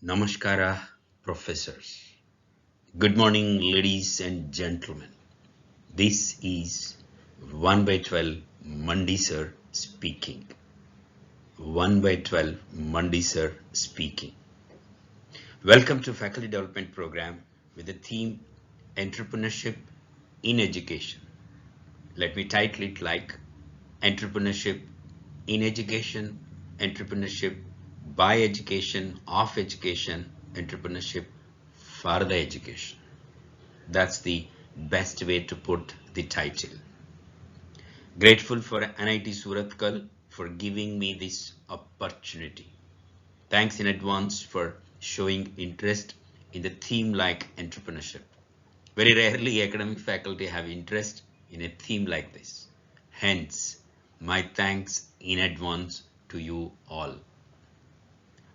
Namaskara, professors. Good morning, ladies and gentlemen. This is 1 by 12 Mandi sir speaking. 1 by 12 Mandi sir speaking. Welcome to Faculty Development Program with the theme Entrepreneurship in Education. Let me title it like Entrepreneurship in Education, Entrepreneurship by Education, of Education, Entrepreneurship for the Education. That's the best way to put the title. Grateful for NIT Suratkal for giving me this opportunity. Thanks in advance for showing interest in the theme like entrepreneurship. Very rarely academic faculty have interest in a theme like this. Hence, my thanks in advance to you all.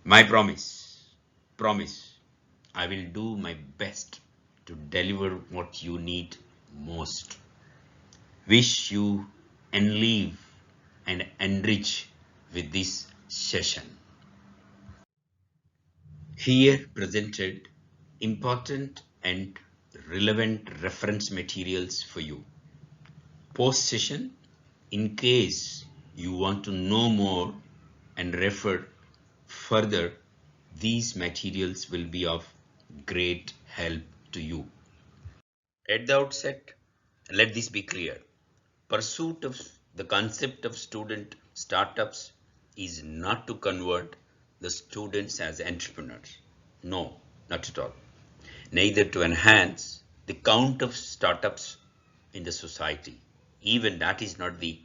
My promise, I will do my best to deliver what you need most. Wish you enlive and enrich with this session. Here presented important and relevant reference materials for you. Post session, in case you want to know more and refer further, these materials will be of great help to you. At the outset, let this be clear. Pursuit of the concept of student startups is not to convert the students as entrepreneurs. No, not at all. Neither to enhance the count of startups in the society. Even that is not the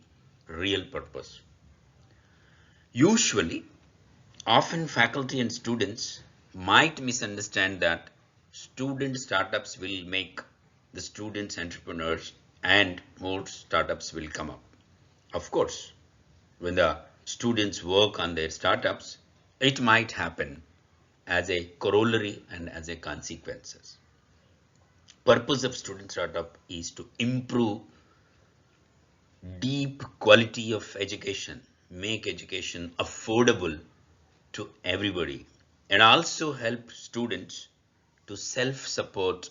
real purpose. Usually, often faculty and students might misunderstand that student startups will make the students entrepreneurs and more startups will come up. Of course, when the students work on their startups, it might happen as a corollary and as a consequences. Purpose of student startup is to improve deep quality of education, make education affordable to everybody, and also help students to self-support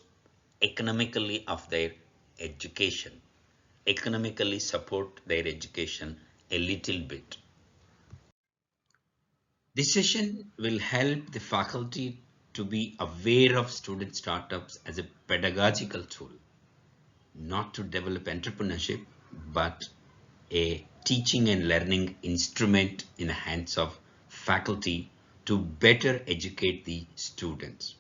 economically of their education, economically support their education a little bit. This session will help the faculty to be aware of student startups as a pedagogical tool, not to develop entrepreneurship, but a teaching and learning instrument in the hands of faculty to better educate the students.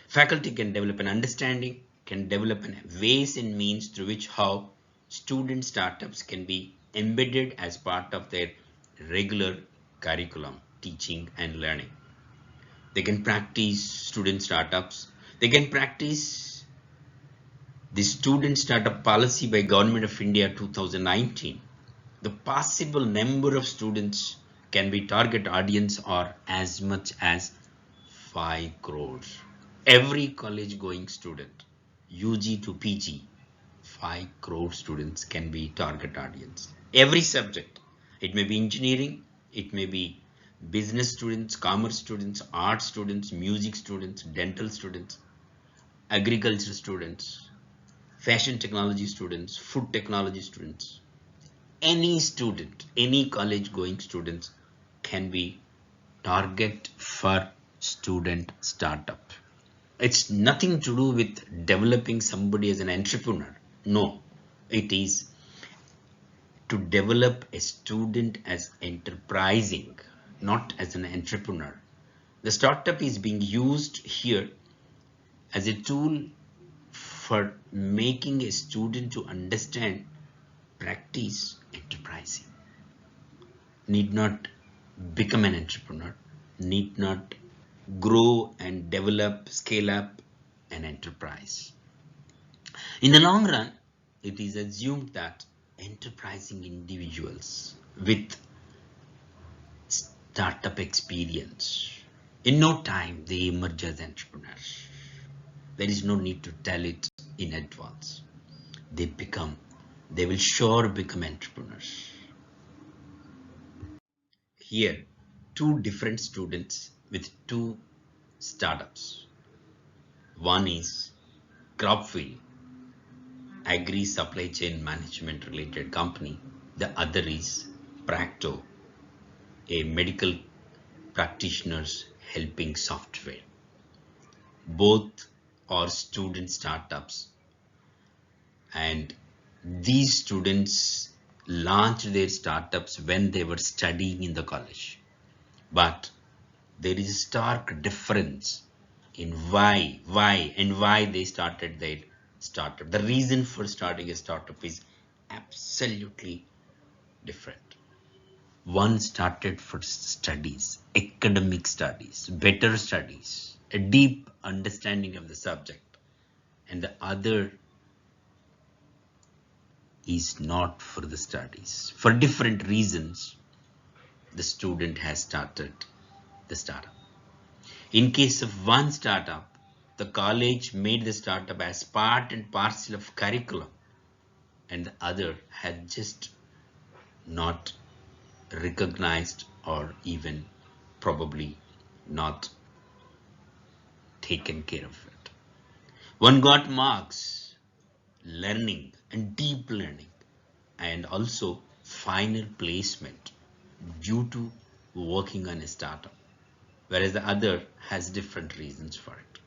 Faculty can develop an understanding, can develop ways and means through which how student startups can be embedded as part of their regular curriculum, teaching and learning. They can practice student startups. They can practice the student startup policy by Government of India 2019. The possible number of students can be target audience or as much as 5 crores. Every college going student, UG to PG, 5 crore students can be target audience. Every subject, it may be engineering, it may be business students, commerce students, art students, music students, dental students, agriculture students, fashion technology students, food technology students. Any student, any college going students can be target for student startup. It's nothing to do with developing somebody as an entrepreneur. No, it is to develop a student as enterprising, not as an entrepreneur. The startup is being used here as a tool for making a student to understand, practice enterprising. Need not become an entrepreneur, need not grow and develop, scale up an enterprise. In the long run, it is assumed that enterprising individuals with startup experience, in no time they emerge as entrepreneurs. There is no need to tell it in advance. They will sure become entrepreneurs. Here, two different students with two startups. One is Cropfield, agri supply chain management related company. The other is Practo, a medical practitioners helping software. Both are student startups, and these students launched their startups when they were studying in the college. But there is a stark difference in why they started their startup. The reason for starting a startup is absolutely different. One started for studies, academic studies, better studies, a deep understanding of the subject, and the other is not for the studies. For different reasons, the student has started the startup. In case of one startup, the college made the startup as part and parcel of curriculum, and the other had just not recognized or even probably not taken care of it. One got marks, learning and deep learning, and also final placement due to working on a startup, whereas the other has different reasons for it.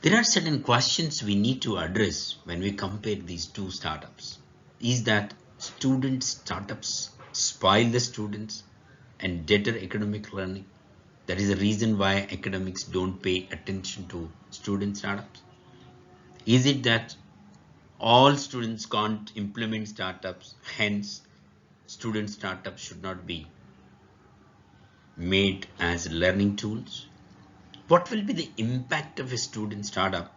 There are certain questions we need to address when we compare these two startups. Is that student startups spoil the students and deter academic learning? That is the reason why academics don't pay attention to student startups. Is it that all students can't implement startups, hence student startups should not be made as learning tools? What will be the impact of a student startup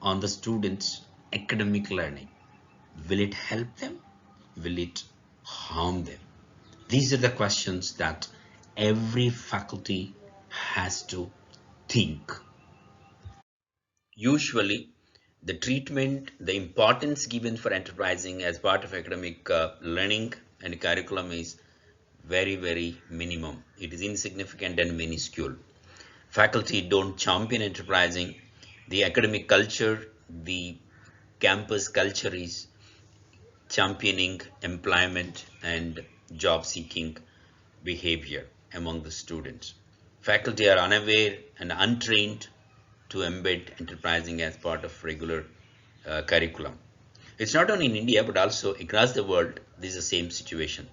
on the students' academic learning? Will it help them? Will it harm them? These are the questions that every faculty has to think. Usually, the treatment, the importance given for enterprising as part of academic learning and curriculum is very minimum. It is insignificant and minuscule. Faculty don't champion enterprising. The academic culture, the campus culture is championing employment and job seeking behavior among the students. Faculty are unaware and untrained to embed enterprising as part of regular curriculum. It's not only in India but also across the world. This is the same situation.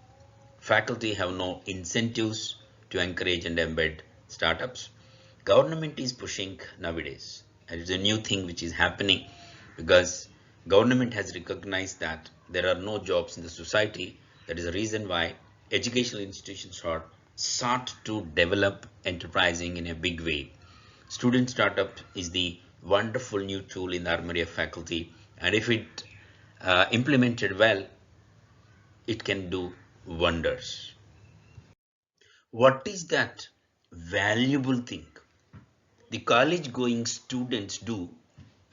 Faculty have no incentives to encourage and embed startups. Government is pushing nowadays, and it's a new thing which is happening because government has recognized that there are no jobs in the society. That is the reason why educational institutions are sought to develop enterprising in a big way. Student startup is the wonderful new tool in the armory of faculty, and if it implemented well, it can do wonders. What is that valuable thing the college going students do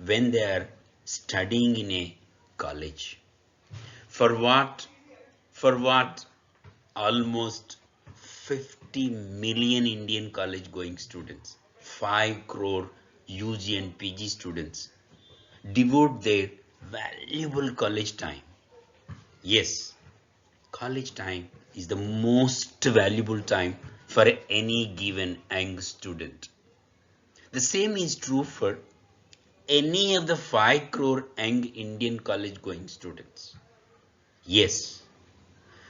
when they are studying in a college? For what? For what almost 50 million Indian college going students, 5 crore UG and PG students devote their valuable college time. Yes, college time is the most valuable time for any given young student. The same is true for any of the 5 crore young Indian college going students. Yes,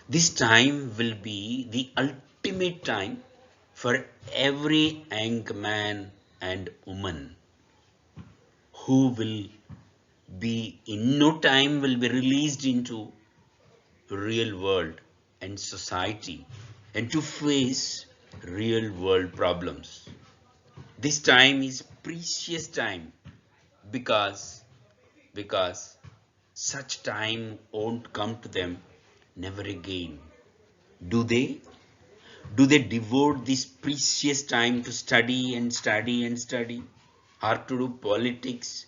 this time will be the ultimate time for every young man and woman who will be in no time will be released into real world and society and to face real world problems. This time is precious time because because such time won't come to them never again. Do they? Do they devote this precious time to study and study and study? Or to do politics?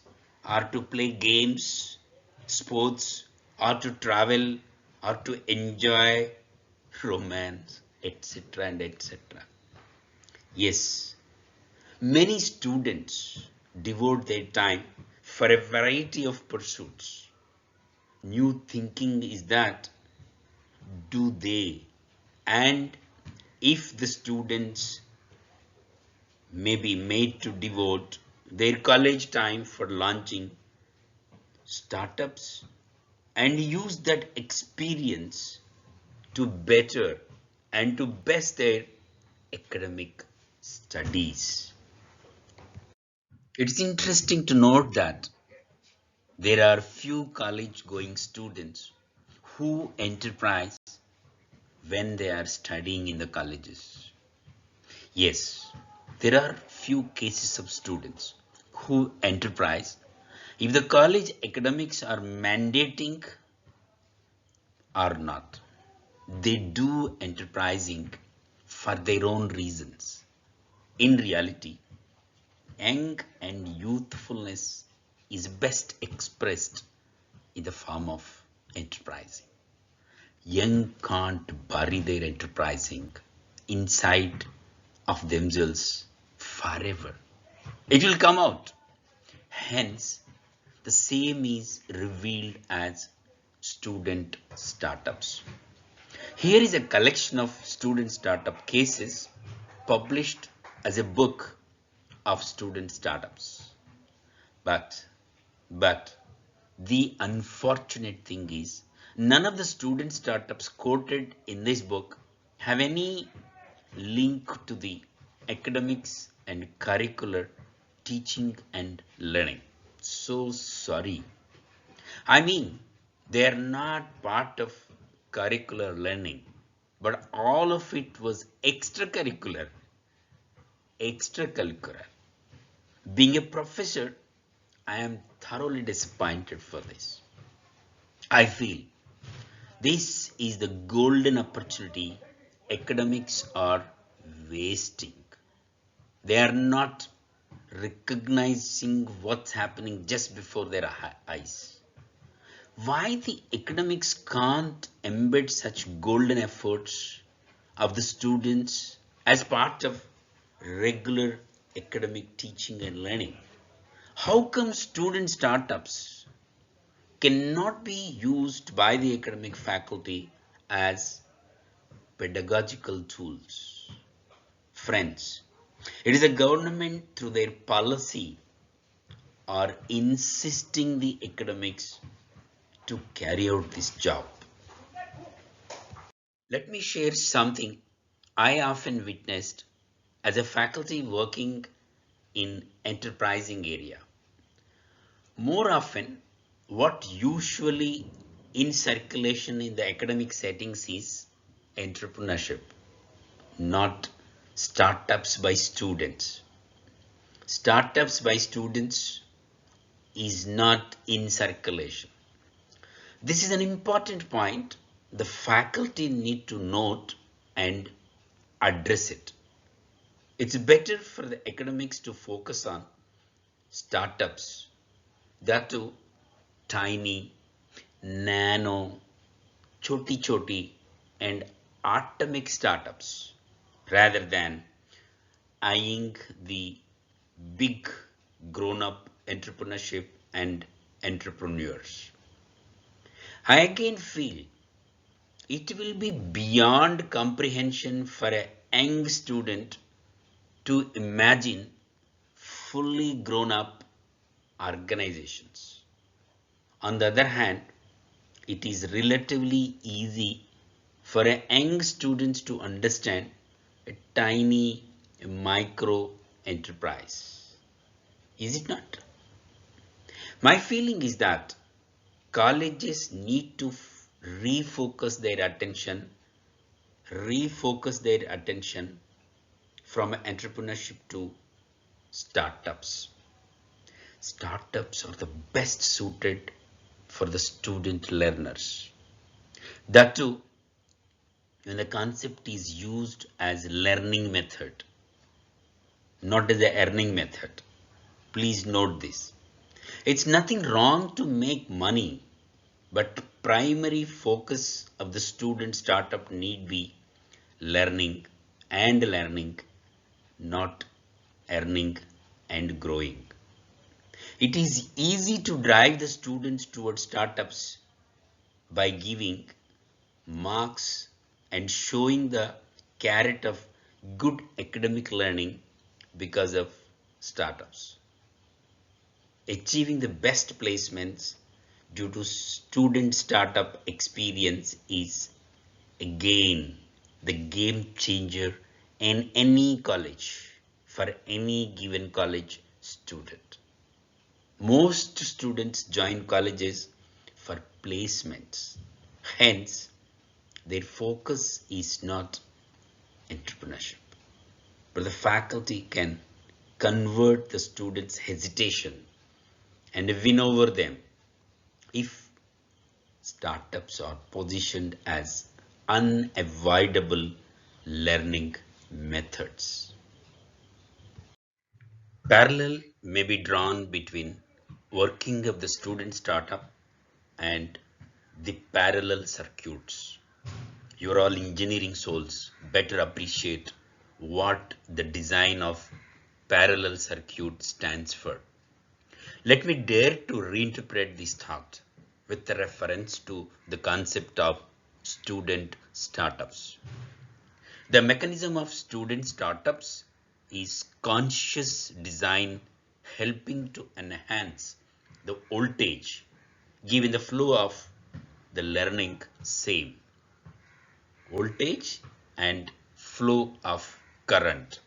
Or to play games, sports? Or to travel? Or to enjoy romance, etc. and etc. Yes, Many students devote their time for a variety of pursuits. New thinking is that do they, and if the students may be made to devote their college time for launching startups and use that experience to better and to best their academic studies. It's interesting to note that there are few college going students who enterprise when they are studying in the colleges. Yes, there are few cases of students who enterprise if the college academics are mandating or not. They do enterprising for their own reasons. In reality, young and youthfulness is best expressed in the form of enterprising. Young can't bury their enterprising inside of themselves forever. It will come out. Hence, the same is revealed as student startups. Here is a collection of student startup cases published as a book of student startups. But the unfortunate thing is none of the student startups quoted in this book have any link to the academics and curricular teaching and learning. So sorry. I mean, they are not part of curricular learning, but all of it was extracurricular. Extracurricular. Being a professor, I am thoroughly disappointed for this. I feel this is the golden opportunity academics are wasting. They are not recognizing what's happening just before their eyes. Why the academics can't embed such golden efforts of the students as part of regular academic teaching and learning? How come student startups cannot be used by the academic faculty as pedagogical tools? Friends, it is the government through their policy are insisting the academics to carry out this job. Let me share something I often witnessed as a faculty working in enterprising area. More often, what usually in circulation in the academic settings is entrepreneurship, not startups by students. Startups by students is not in circulation. This is an important point the faculty need to note and address it. It's better for the academics to focus on startups, that too tiny, nano, choti, and atomic startups rather than eyeing the big grown-up entrepreneurship and entrepreneurs. I again feel it will be beyond comprehension for a young student to imagine fully grown up organizations. On the other hand, it is relatively easy for a young student to understand a tiny micro enterprise. Is it not? My feeling is that colleges need to refocus their attention from entrepreneurship to startups. Startups are the best suited for the student learners. That too, when the concept is used as learning method, not as a earning method. Please note this. It's nothing wrong to make money, but primary focus of the student startup need be learning, not earning, and growing. It is easy to drive the students towards startups by giving marks and showing the carrot of good academic learning because of startups. Achieving the best placements due to student startup experience is again the game changer in any college for any given college student. Most students join colleges for placements. Hence, their focus is not entrepreneurship, but the faculty can convert the students' hesitation and win over them if startups are positioned as unavoidable learning methods. Parallel may be drawn between working of the student startup and the parallel circuits. You're all engineering souls, better appreciate what the design of parallel circuit stands for. Let me dare to reinterpret this thought with reference to the concept of student startups. The mechanism of student startups is conscious design helping to enhance the voltage given the flow of the learning same voltage and flow of current.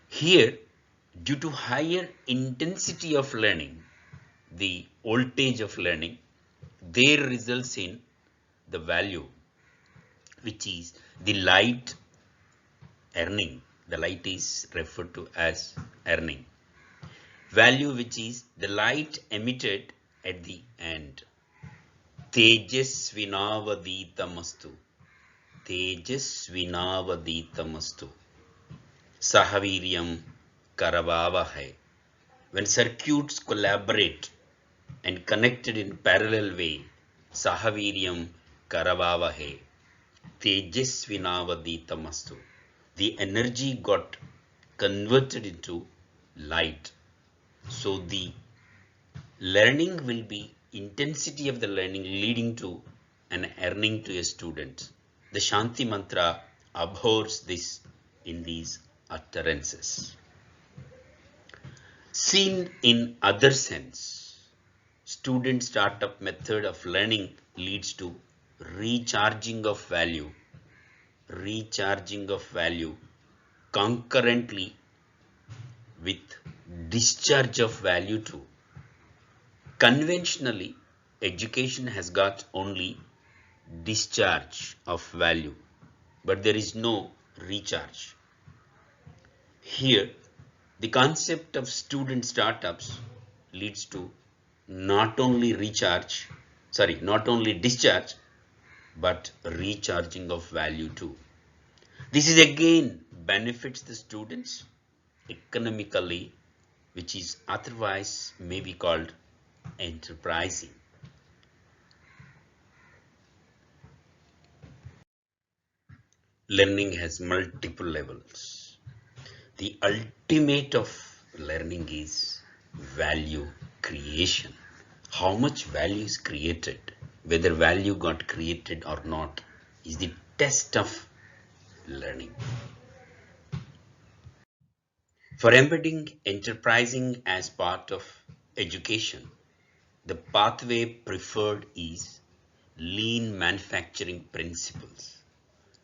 Here, due to higher intensity of learning, the voltage of learning, there results in the value which is the light earning. The light is referred to as earning. Value which is the light emitted at the end. Tejasvinavaditamastu. Tejasvinavaditamastu. Sahaviryam karavavahai. When circuits collaborate and connected in parallel way, Sahaviryam karavavahe. Tejasvinavaditamastu. The energy got converted into light. So the learning will be intensity of the learning leading to an earning to a student. The Shanti mantra abhors this in these utterances. Seen in other sense, student startup method of learning leads to recharging of value concurrently with discharge of value too. Conventionally, education has got only discharge of value, but there is no recharge. Here, the concept of student startups leads to not only discharge, but recharging of value too. This is again benefits the students economically, which is otherwise may be called enterprising. Learning has multiple levels. The ultimate of learning is value creation. How much value is created, whether value got created or not, is the test of learning. For embedding enterprising as part of education, the pathway preferred is lean manufacturing principles.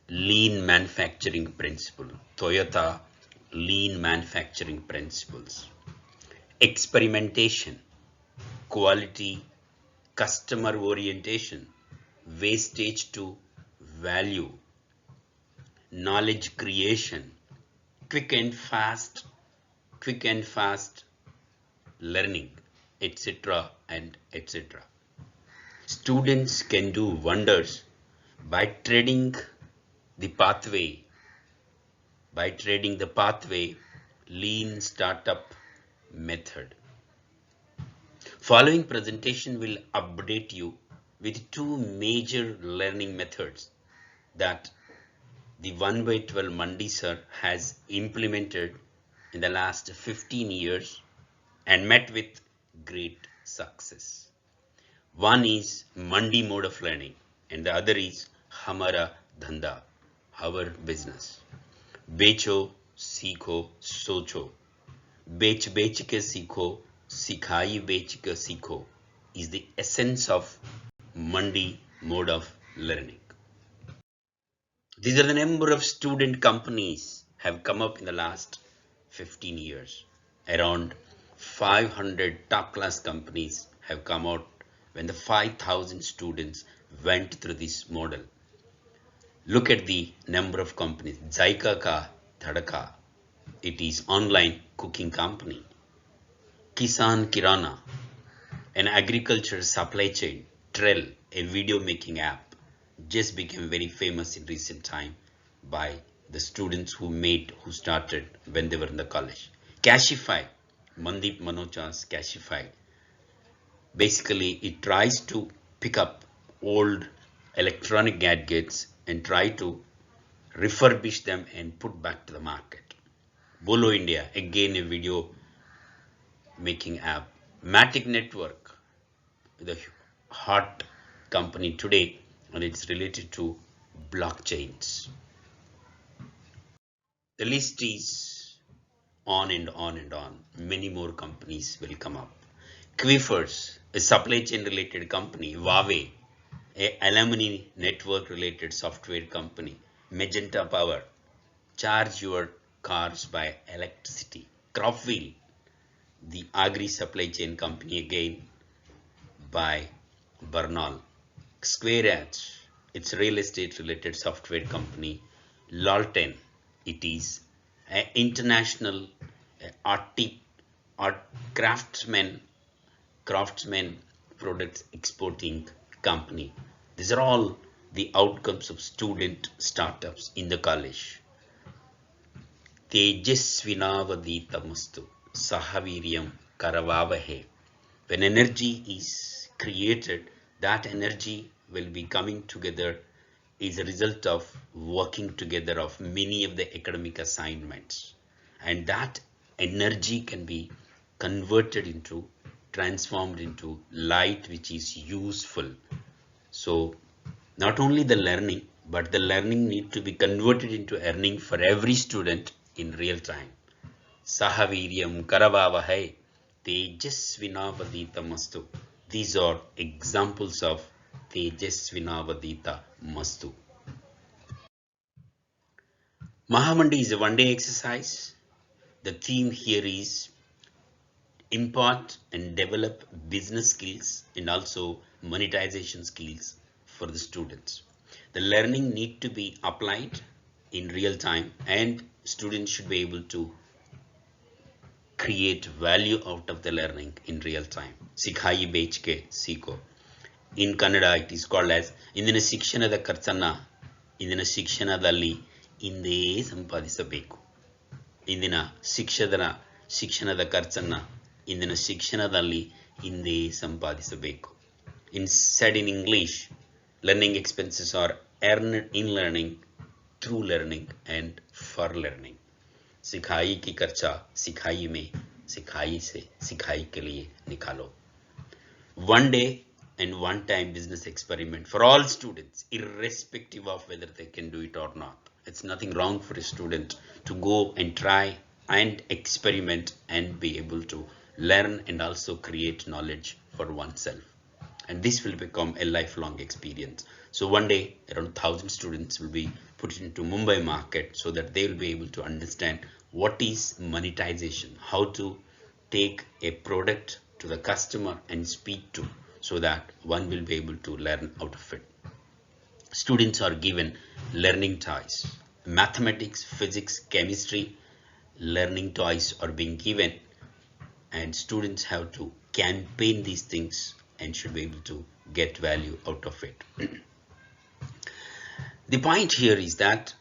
Lean manufacturing principle, Toyota lean manufacturing principles. Experimentation, quality, customer orientation, wastage to value, knowledge creation, quick and fast learning, etc. and etc. Students can do wonders by trading the pathway lean startup method. Following presentation will update you with two major learning methods that the 1/12 Mandi sir has implemented in the last 15 years and met with great success. One is Mandi mode of learning and the other is Hamara Dhanda, our business. बेचो सीखो सोचो बेच बेच के सीखो सिखाई बेच के सीखो is the essence of Mandi mode of learning. These are the number of student companies have come up in the last 15 years. Around 500 top class companies have come out when the 5,000 students went through this model. Look at the number of companies. Zaika Ka Thadaka, it is online cooking company. Kisan Kirana, an agriculture supply chain. Trell, a video making app, just became very famous in recent time by the students who started when they were in the college. Cashify, Mandeep Manocha's Cashify. Basically, it tries to pick up old electronic gadgets and try to refurbish them and put back to the market. Bolo India, again a video making app. Matic Network, the hot company today, and it's related to blockchains. The list is on and on and on. Many more companies will come up. Quifers, a supply chain related company. Huawei, a alumni network related software company. Magenta Power, charge your cars by electricity. Cropwheel, the agri supply chain company again by Bernal. Square Edge, it's a real estate related software company. Lawton, it is an international art craftsman products exporting company. These are all the outcomes of student startups in the college. Tejasvinavaditamastu sahaviryam karavavahe. When energy is created, that energy will be coming together is a result of working together of many of the academic assignments. And that energy can be transformed into light which is useful. So not only the learning, but the learning need to be converted into earning for every student in real time. Sahaviryam karavavahai tejasvinavaditamastu. These are examples of tejasvinavadita mastu. Mahamandi is a one-day exercise. The theme here is impart and develop business skills and also monetization skills for the students. The learning need to be applied in real time and students should be able to create value out of the learning in real time. Sikhayi bechke siko. In Kannada it is called as ಇಂದಿನ ಶಿಕ್ಷಣದ ಖರ್ಚನ್ನ ಇಂದಿನ ಶಿಕ್ಷಣದಲ್ಲಿ ಇಂದೇ ಸಂಪಾದಿಸಬೇಕು. ಇಂದಿನ ಶಿಕ್ಷಣದ ಖರ್ಚನ್ನ ಇಂದಿನ ಶಿಕ್ಷಣದಲ್ಲಿ ಇಂದೇ ಸಂಪಾದಿಸಬೇಕು. Said in English, learning expenses are earned in learning, through learning and for learning. सिखाई की खर्चा सिखाई में, सिखाई से सिखाई के लिए निकालो. One day and one time business experiment for all students, irrespective of whether they can do it or not. It's nothing wrong for a student to go and try and experiment and be able to learn and also create knowledge for oneself. And this will become a lifelong experience. So one day around 1,000 students will be put into Mumbai market so that they will be able to understand what is monetization, how to take a product to the customer and speak to, so that one will be able to learn out of it. Students are given learning toys. Mathematics, physics, chemistry, learning toys are being given, and students have to campaign these things and should be able to get value out of it. The point here is that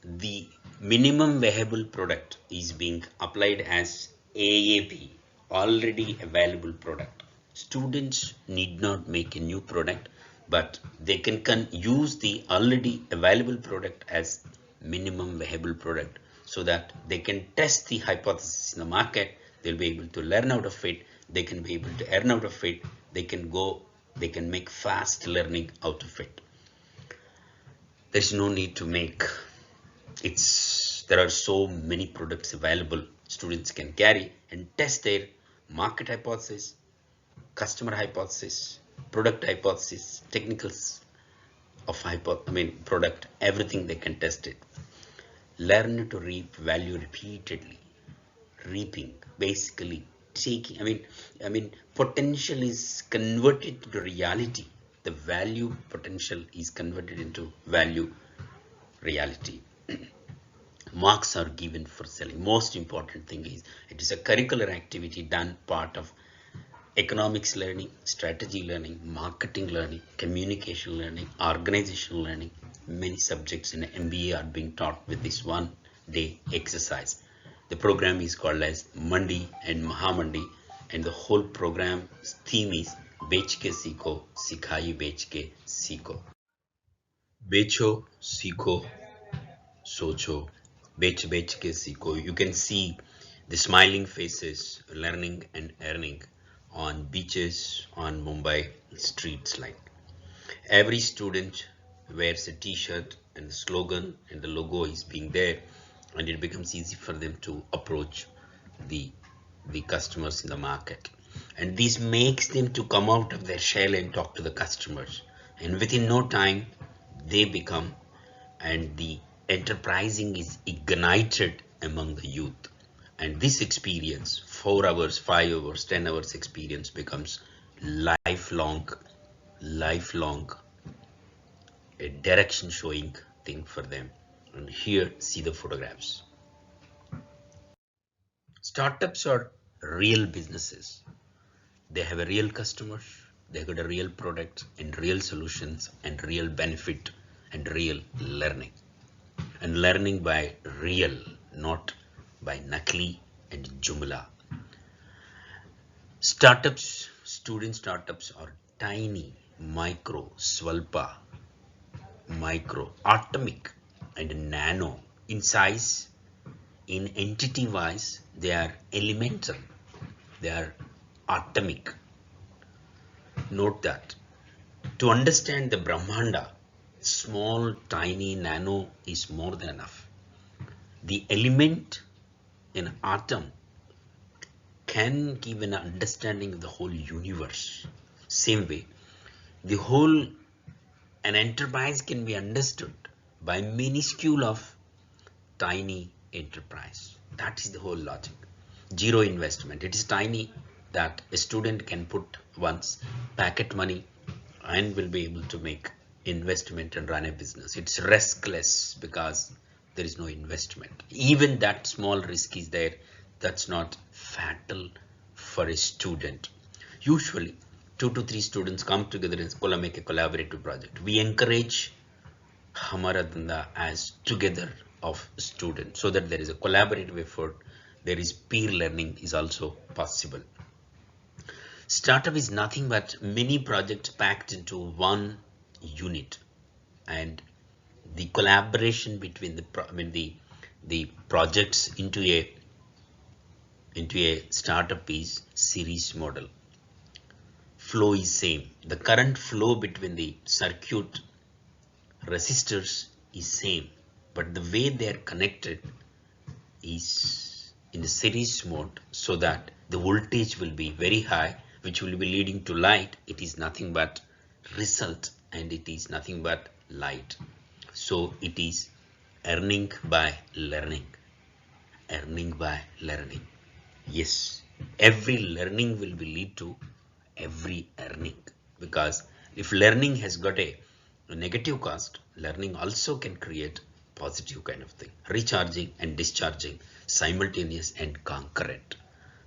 the minimum viable product is being applied as AAP, already available product. Students need not make a new product, but they can use the already available product as minimum viable product so that they can test the hypothesis in the market. They'll be able to learn out of it. They can be able to earn out of it. They can make fast learning out of it. There's no need to make there are so many products available students can carry and test their market hypothesis, customer hypothesis, product hypothesis, technicals of product, everything they can test it. Learn to reap value repeatedly. Reaping, basically taking, potential is converted to reality. The value potential is converted into value reality. Marks are given for selling. Most important thing is it is a curricular activity done part of economics learning, strategy learning, marketing learning, communication learning, organizational learning. Many subjects in MBA are being taught with this one day exercise. The program is called as Mandi and Mahamandi, and the whole program theme is बेच के सीखो, सिखाई बेच के सीखो. बेचो, सीखो, सोचो, बेच के सीखो. You can see the smiling faces, learning and earning on beaches, on Mumbai streets. Like every student wears a t-shirt and the slogan and the logo is being there, and it becomes easy for them to approach the customers in the market. And this makes them to come out of their shell and talk to the customers. And within no time, they become, and the enterprising is ignited among the youth. And this experience, 4 hours, 5 hours, 10 hours experience becomes lifelong, a direction showing thing for them. And here, see the photographs. Startups are real businesses. They have a real customer, they got a real product and real solutions and real benefit and real learning. And learning by real, not by nakli and jumla. Student startups are tiny, micro, swalpa, micro, atomic and nano in size. In entity wise, they are elemental, they are atomic. Note that to understand the Brahmanda, small, tiny, nano is more than enough. The element in atom can give an understanding of the whole universe. Same way, an enterprise can be understood by minuscule of tiny enterprise. That is the whole logic. Zero investment. It is tiny that a student can put once packet money and will be able to make investment and run a business. It's riskless because there is no investment. Even that small risk is there. That's not fatal for a student. Usually 2 to 3 students come together and make a collaborative project. We encourage Hamara Danda as together of students so that there is a collaborative effort. There is peer learning is also possible. Startup is nothing but many projects packed into one unit, and the collaboration between the projects into a startup is series model. Flow is same. The current flow between the circuit resistors is same, but the way they are connected is in a series mode so that the voltage will be very high, which will be leading to light. It is nothing but result and it is nothing but light. So it is earning by learning. Earning by learning. Yes, every learning will be lead to every earning, because if learning has got a negative cost, learning also can create positive kind of thing, recharging and discharging, simultaneous and concurrent.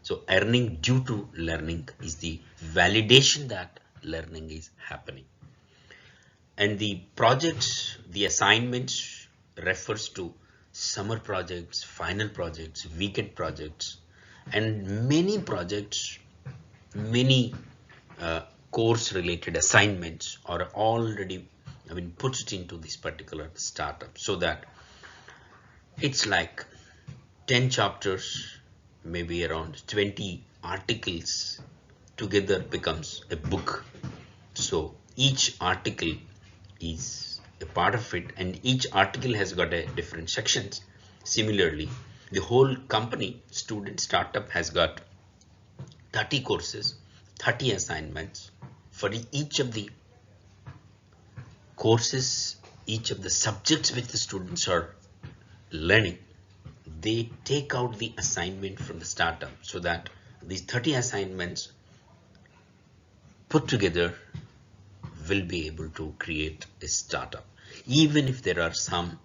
So earning due to learning is the validation that learning is happening. And the projects, the assignments refers to summer projects, final projects, weekend projects, and many projects, many course related assignments are already put it into this particular startup, so that it's like 10 chapters, maybe around 20 articles together becomes a book. So each article is a part of it, and each article has got a different sections. Similarly, the whole company student startup has got 30 courses, 30 assignments for each of the courses, each of the subjects which the students are learning. They take out the assignment from the startup, so that these 30 assignments put together will be able to create a startup. Even if there are some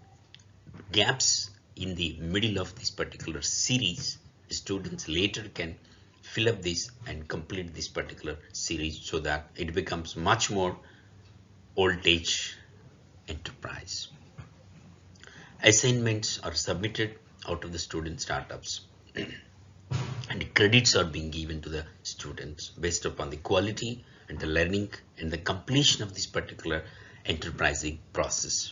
gaps in the middle of this particular series, students later can fill up this and complete this particular series, so that it becomes much more voltage enterprise. Assignments are submitted out of the student startups and credits are being given to the students based upon the quality and the learning and the completion of this particular enterprising process.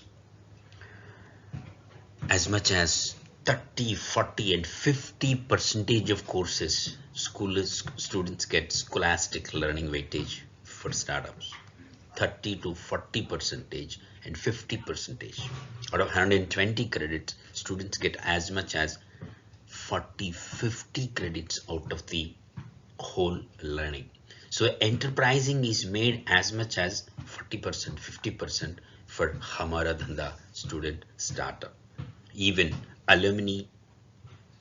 As much as 30, 40 and 50% of courses students get scholastic learning weightage for startups. 30 to 40% and 50%. Out of 120 credits, students get as much as 40, 50 credits out of the whole learning. So enterprising is made as much as 40%, 50% for Hamara Dhanda student startup. Even alumni,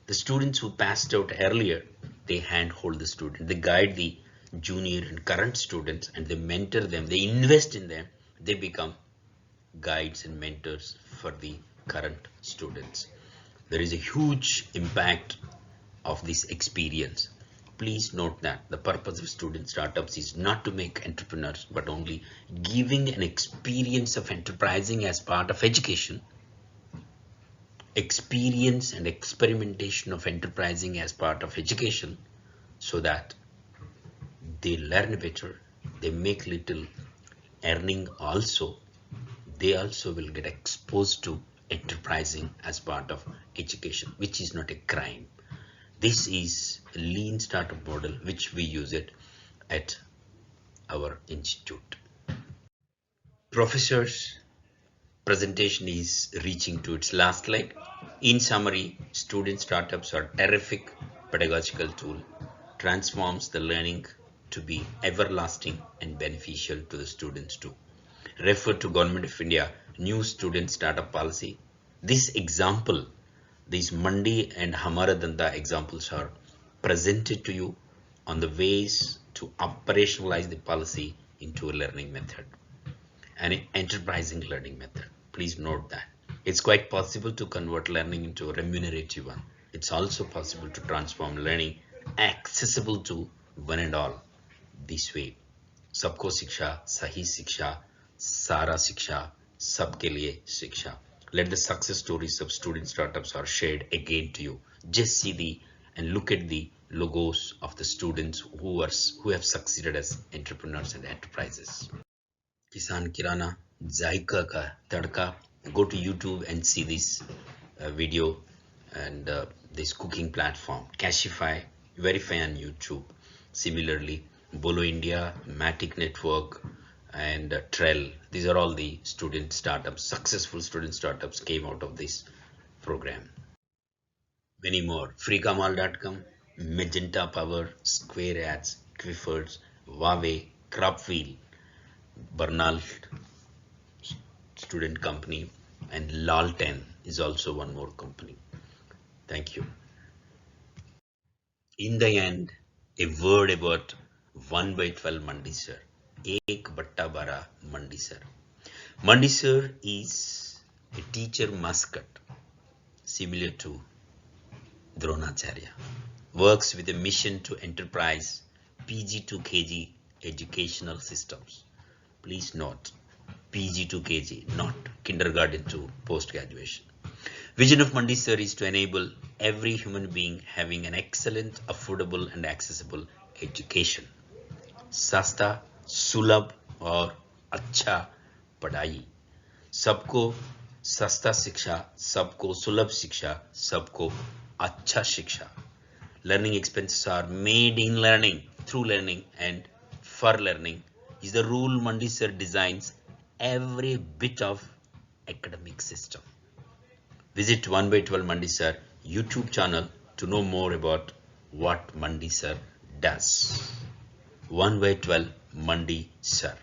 the students who passed out earlier, they handhold the student, they guide the junior and current students, and they mentor them, they invest in them, they become guides and mentors for the current students. There is a huge impact of this experience. Please note that the purpose of student startups is not to make entrepreneurs, but only giving an experience of enterprising as part of education, experience and experimentation of enterprising as part of education, so that they learn better, they make little earning also, they also will get exposed to enterprising as part of education, which is not a crime. This is a lean startup model which we use it at our institute. Professors, presentation is reaching to its last leg. In summary, student startups are terrific pedagogical tool, transforms the learning to be everlasting and beneficial to the students too. Refer to Government of India new student startup policy. This example, these Mandi and Hamara Danda examples are presented to you on the ways to operationalize the policy into a learning method, an enterprising learning method. Please note that it's quite possible to convert learning into a remunerative one. It's also possible to transform learning accessible to one and all this way. Sabko Shiksha, Sahi Shiksha, Sara Shiksha, Sabke Liye Shiksha. Let the success stories of student startups are shared again to you. Just see and look at the logos of the students who have succeeded as entrepreneurs and enterprises. Kisan Kirana, Zaika Ka Tadka. Go to YouTube and see this video and this cooking platform. Cashify, verify on YouTube. Similarly, Bolo India, Matic Network, and Trell. These are all the student startups, successful student startups came out of this program. Many more. Freekamal.com, Magenta Power, Square Ads, Quiffords, Huawei, Cropwheel, Bernal student company, and Lal10 is also one more company. Thank you. In the end, a word about 1/12 Mandi sir. Ek batta bara Mandi sir. Mandi sir is a teacher mascot similar to Dronacharya. Works with a mission to enterprise PG to KG educational systems. Please note, PG to KG, not kindergarten to post-graduation. Vision of Mandi sir is to enable every human being having an excellent, affordable and accessible education. Sasta, सुलभ और अच्छा पढ़ाई, सबको सस्ता शिक्षा, सबको सुलभ शिक्षा, सबको Acha Shiksha. Learning expenses are made in learning, through learning, and for learning is the rule Mandi sir designs every bit of academic system. Visit 1 by 12 Mandi sir YouTube channel to know more about what Mandi sir does. 1 by 12 Mandi sir.